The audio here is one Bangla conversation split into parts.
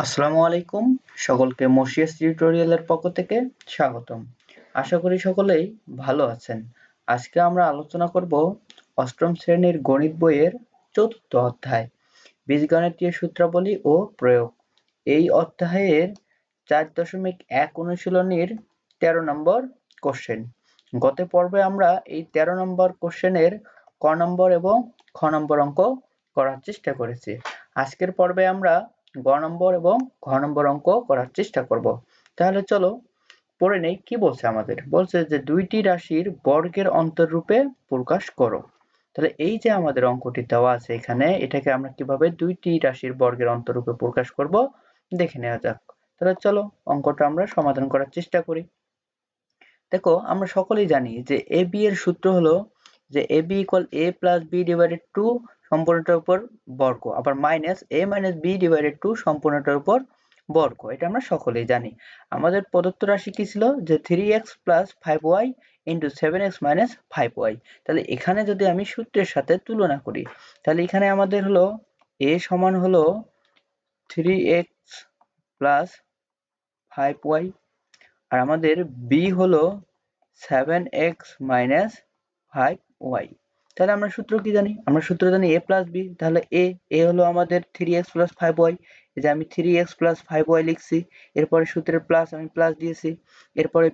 আসসালামু আলাইকুম, সকলকে মসিয়াস টিউটোরিয়ালের পক্ষ থেকে স্বাগতম। আশা করি সকলেই ভালো আছেন। আজকে আমরা আলোচনা করব অষ্টম শ্রেণীর গণিত বইয়ের চতুর্থ অধ্যায়, বীজগণিতীয় সূত্রাবলী ও প্রয়োগ। এই অধ্যায়ের 4.1 অনুশীলনীর 13 নম্বর কোশ্চেন। গত পর্বে আমরা এই 13 নম্বর কোশ্চেনের ক নম্বর এবং খ নম্বর অঙ্ক করার চেষ্টা করেছি। আজকের পর্বে আমরা গ নম্বর এবং ঘ নম্বর অঙ্ক করার চেষ্টা করব। তাহলে চলো পড়ে নেই কি বলছে আমাদের। বলছে যে দুইটি রাশির বর্গের অন্তররূপে প্রকাশ করো। তাহলে এই যে আমাদের অঙ্কটি দেওয়া আছে এখানে, এটাকে আমরা কিভাবে দুইটি রাশির বর্গের অন্তররূপে প্রকাশ করব দেখে নেওয়া যাক। তাহলে চলো অঙ্কটা আমরা সমাধান করার চেষ্টা করি। দেখো আমরা সকলেই জানি যে এ বি এর সূত্র হলো যে A B equal A plus B divided two সম্পূর্ণটার উপর বর্গ, আবার মাইনাস এ মাইনাস বি ডিভাইডেড টু সম্পূর্ণটার উপর বর্গ। এটা আমরা সকলেই জানি। আমাদের প্রদত্ত রাশি কি ছিল যে 3x plus 5y into 7x minus 5y। তাহলে এখানে যদি আমি সূত্রের সাথে তুলনা করি তাহলে এখানে আমাদের হলো a সমান হলো 3x প্লাস 5y আর আমাদের b হলো 7x মাইনাস 5y। তাহলে আমরা সূত্র কি জানি? আমরা সূত্র জানি a প্লাস b। তাহলে a হলো আমাদের 3x প্লাস 5y। এই যে আমি 3x প্লাস 5y লিখছি, এরপরে সূত্রের প্লাস আমি প্লাস দিয়েছি। এরপরে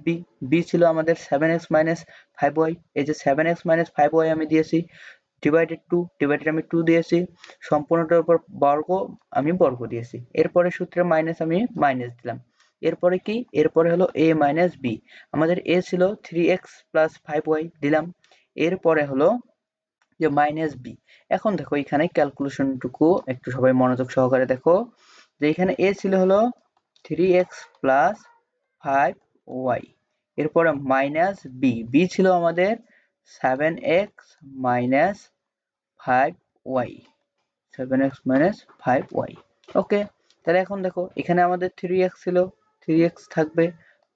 b ছিল আমাদের 7x মাইনাস 5y। এই যে 7x মাইনাস 5y আমি দিয়েছি, ডিভাইডেড আমি 2 দিয়েছি, সম্পূর্ণটার উপর বর্গ আমি বর্গ দিয়েছি। এরপরে সূত্রে মাইনাস আমি মাইনাস দিলাম। এরপরে কি? এরপরে হলো a মাইনাস b। আমাদের a ছিল 3x প্লাস 5y দিলাম। এরপরে হলো যে মাইনাস b। এখন দেখো এখানে ক্যালকুলেশনটুকু একটু সবাই মনোযোগ সহকারে দেখো যে এখানে a ছিল হলো 3x প্লাস 5y, এরপরে মাইনাস b ছিল আমাদের 7x minus 5y, 7x minus 5y। ওকে, তাহলে এখন দেখো এখানে আমাদের 3x ছিল, 3x থাকবে,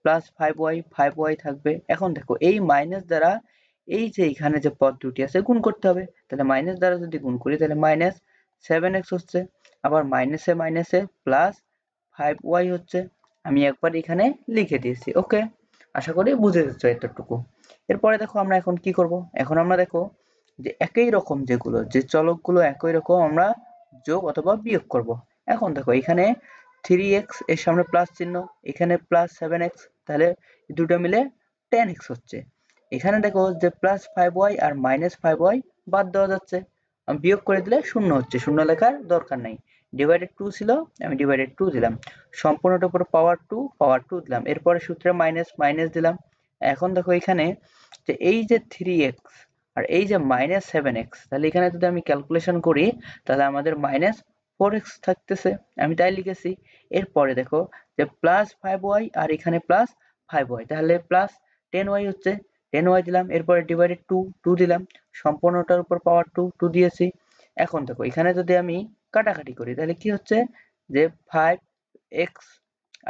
প্লাস 5y থাকবে। এখন দেখো এই মাইনাস দ্বারা এই যে এখানে যে পদ দুটি আছে গুণ করতে হবে। তাহলে মাইনাস দ্বারা যদি গুণ করি তাহলে মাইনাস 7x হচ্ছে, আবার মাইনাসে মাইনাসে প্লাস 5y হচ্ছে। আমি একবার এখানে লিখে দিয়েছি। ওকে, আশা করি বুঝে যাচ্ছে এতটুকু। এরপরে দেখো আমরা এখন কি করব। এখন আমরা দেখো যে একই রকম যেগুলো যে চলকগুলো একই রকম আমরা যোগ অথবা বিয়োগ করব। এখন দেখো এখানে 3x এর সামনে প্লাস চিহ্ন, এখানে প্লাস 7x, তাহলে দুটো মিলে 10x হচ্ছে। এখানে দেখো যে প্লাস 5y আর মাইনাস 5y বাদ দেওয়া যাচ্ছে, আমি বিয়োগ করে দিলে শূন্য হচ্ছে, শূন্য লেখার দরকার নাই। ডিভাইডেড 2 ছিল, আমি ডিভাইডেড 2 দিলাম, সম্পূর্ণটার উপর পাওয়ার 2 দিলাম, এরপরে সূত্রে মাইনাস মাইনাস দিলাম। এখন দেখো এখানে যে এই যে 3x আর এই যে মাইনাস 7x, তাহলে এখানে যদি আমি ক্যালকুলেশন করি তাহলে আমাদের মাইনাস 4x থাকতেছে, আমি তাই লিখেছি। এরপরে দেখো যে প্লাস 5y আর এখানে প্লাস 5y, তাহলে প্লাস 10y হচ্ছে, 10y দিলাম, এরপরে ডিভাইডেড 2 দিলাম, সম্পূর্ণটার উপর পাওয়ার 2 দিয়েছি। এখন দেখো এখানে যদি আমি কাটাকাটি করি তাহলে কি হচ্ছে যে 5x,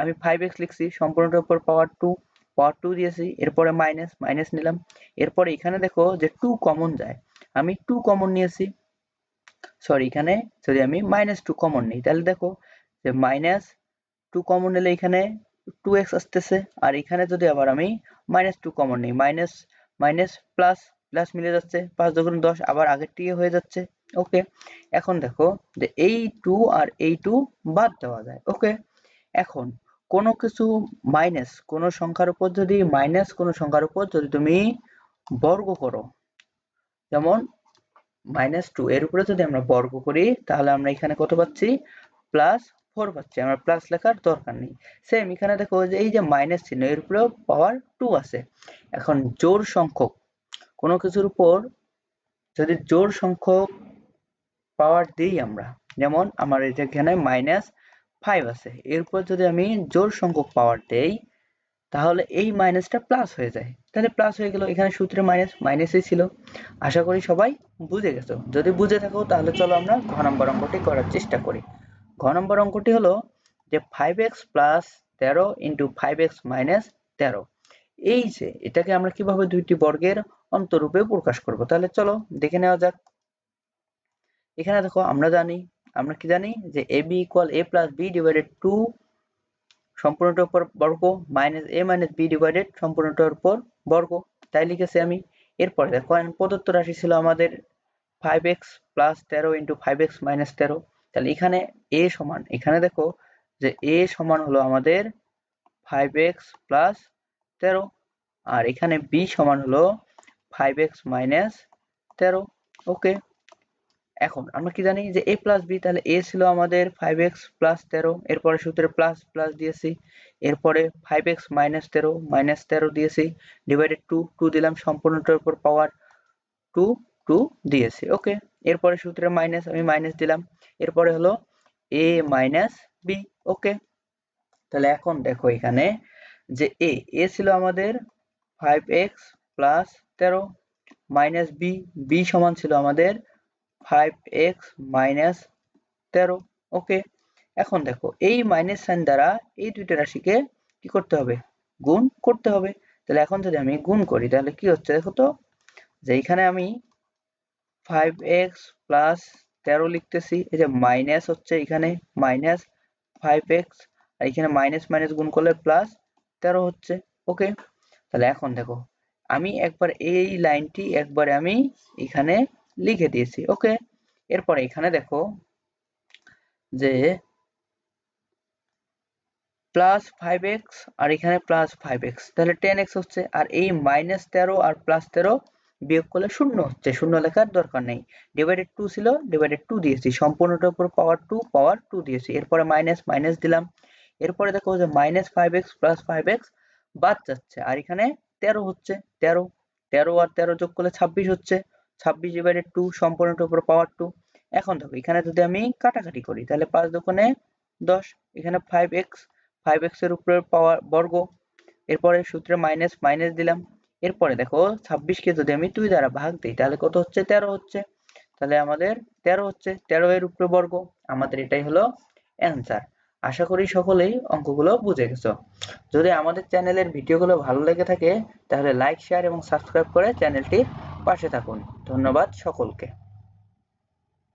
আমি 5x লিখছি, সম্পূর্ণটার উপর পাওয়ার 2 দিয়েছি, এরপরে মাইনাস মাইনাস নিলাম। এরপরে এখানে দেখো যে 2 কমন যায়, আমি 2 কমন নিয়েছি, সরি এখানে যদি আমি -2 কমন নিই তাহলে দেখো যে -2 কমন নিলে এখানে 2x আসতেছে, আর এখানে যদি আবার আমি -2 কমন নিই, মাইনাস মাইনাস প্লাস প্লাস মিলে যাচ্ছে, 5 দুগুণ 10, আবার আগেরটি হয়ে যাচ্ছে। ওকে, এখন দেখো যে এই 2 আর এই 2 বাদ দেওয়া যায়। ওকে, এখন কোনো কিছু মাইনাস কোনো সংখ্যার উপর যদি তুমি বর্গ করো, যেমন -2 এর উপরে যদি আমরা বর্গ করি তাহলে আমরা এখানে কত পাচ্ছি? +4 পাচ্ছি, আমার প্লাস লেখার দরকার নেই। সেম এখানে দেখো যে এই যে মাইনাস চিহ্ন এর উপরেও পাওয়ার 2 আছে। এখন জোড় সংখ্যক কোনো কিছুর উপর যদি জোড় সংখ্যক পাওয়ার দিই আমরা, যেমন আমার এখানে -5 আছে, এর উপর যদি আমি জোড় সংখ্যক পাওয়ার দেই তাহলে এই মাইনাসটা প্লাস হয়ে যায়, তাহলে প্লাস হয়ে গেল, এখানে সূত্রে মাইনাস মাইনাসই ছিল। আশা করি সবাই বুঝে গেছো। যদি বুঝে থাকো তাহলে চলো আমরা ঘ নম্বর অঙ্কটি করার চেষ্টা করি। ঘ নম্বর অঙ্কটি হলো যে 5x plus 13 into 5x minus 13, এই যে এটাকে আমরা কিভাবে দুইটি বর্গের অন্তরূপে প্রকাশ করব, তাহলে চলো দেখে নেওয়া যাক। এখানে দেখো আমরা জানি আমরা কি জানি যে ab equal a plus b divided 2 সম্পূর্ণটার উপর বর্গ minus a minus b divided সম্পূর্ণটার উপর বর্গ, তাই লিখেছি আমি। এরপরে দেখো প্রদত্ত রাশি ছিল আমাদের 5x plus 13 into 5x minus 13। তাহলে এখানে a সমান, এখানে দেখো যে a সমান হলো আমাদের 5x প্লাস 13 আর এখানে b সমান হলো 5x মাইনাস 13। ওকে, এখন আমরা কি জানি যে a প্লাস b, তাহলে a ছিল আমাদের 5x প্লাস 13, এরপরে সূত্রে প্লাস প্লাস দিয়েছি, এরপরে 5x মাইনাস 13 মাইনাস 13 দিয়েছি, ডিভাইডেড 2 দিলাম, সম্পূর্ণটার উপর পাওয়ার 2 দিয়েছি। ওকে, এরপরে সূত্রে মাইনাস, আমি মাইনাস দিলাম, এরপরে হলো a মাইনাস b। ওকে, তাহলে এখন দেখো এখানে যে a ছিল আমাদের 5x প্লাস 13 মাইনাস b সমান ছিল আমাদের 5x মাইনাস 13। ওকে, এখন দেখো এই মাইনাস সাইন দ্বারা এই দুইটা রাশিকে কি করতে হবে, গুণ করতে হবে। তাহলে এখন যদি আমি গুণ করি তাহলে কি হচ্ছে দেখো তো, যে এখানে আমি 5x প্লাস 13 লিখতেছি, এই যে মাইনাস হচ্ছে এখানে মাইনাস 5x আর এখানে মাইনাস মাইনাস গুণ করলে প্লাস 13 হচ্ছে। ওকে, তাহলে এখন দেখো আমি একবার এই লাইনটি একবারে আমি এখানে লিখে দিয়েছি। ওকে, এরপরে এখানে দেখো যে প্লাস 5x আর এখানে প্লাস 5x, তাহলে 10x হচ্ছে, আর এই মাইনাস 13 আর প্লাস 13 বিয়োগ করলে শূন্য হচ্ছে, শূন্য লেখার দরকার নেই। ডিভাইডেড 2 ছিল, ডিভাইডেড 2 দিয়েছি, সম্পূর্ণটার উপর পাওয়ার 2 দিয়েছি, এরপরে মাইনাস মাইনাস দিলাম, এরপরে দেখো যে মাইনাস 5x প্লাস 5x বাদ যাচ্ছে, আর এখানে 13 হচ্ছে, 13 আর 13 যোগ করলে 26 হচ্ছে, 26 ডিভাইডেড 2 সম্পূর্ণটার উপর পাওয়ার 2। এখন দেখো এখানে যদি আমি কাটাকাটি করি তাহলে 5 দোকানে 10, এখানে 5x এর উপরের পাওয়ার বর্গ, এরপরে সূত্রে মাইনাস মাইনাস দিলাম, এরপরে দেখো 26 কে যদি আমি 2 দ্বারা ভাগ দিই তাহলে কত হচ্ছে, 13 হচ্ছে, তাহলে আমাদের 13 হচ্ছে, 13 এর উপরে বর্গ। আমাদের এটাই হলো অ্যান্সার। আশা করি সকলেই অঙ্কগুলো বুঝে গেছো। যদি আমাদের চ্যানেলের ভিডিওগুলো ভালো লেগে থাকে তাহলে লাইক, শেয়ার এবং সাবস্ক্রাইব করে চ্যানেলটির পাশে থাকুন। ধন্যবাদ সকলকে।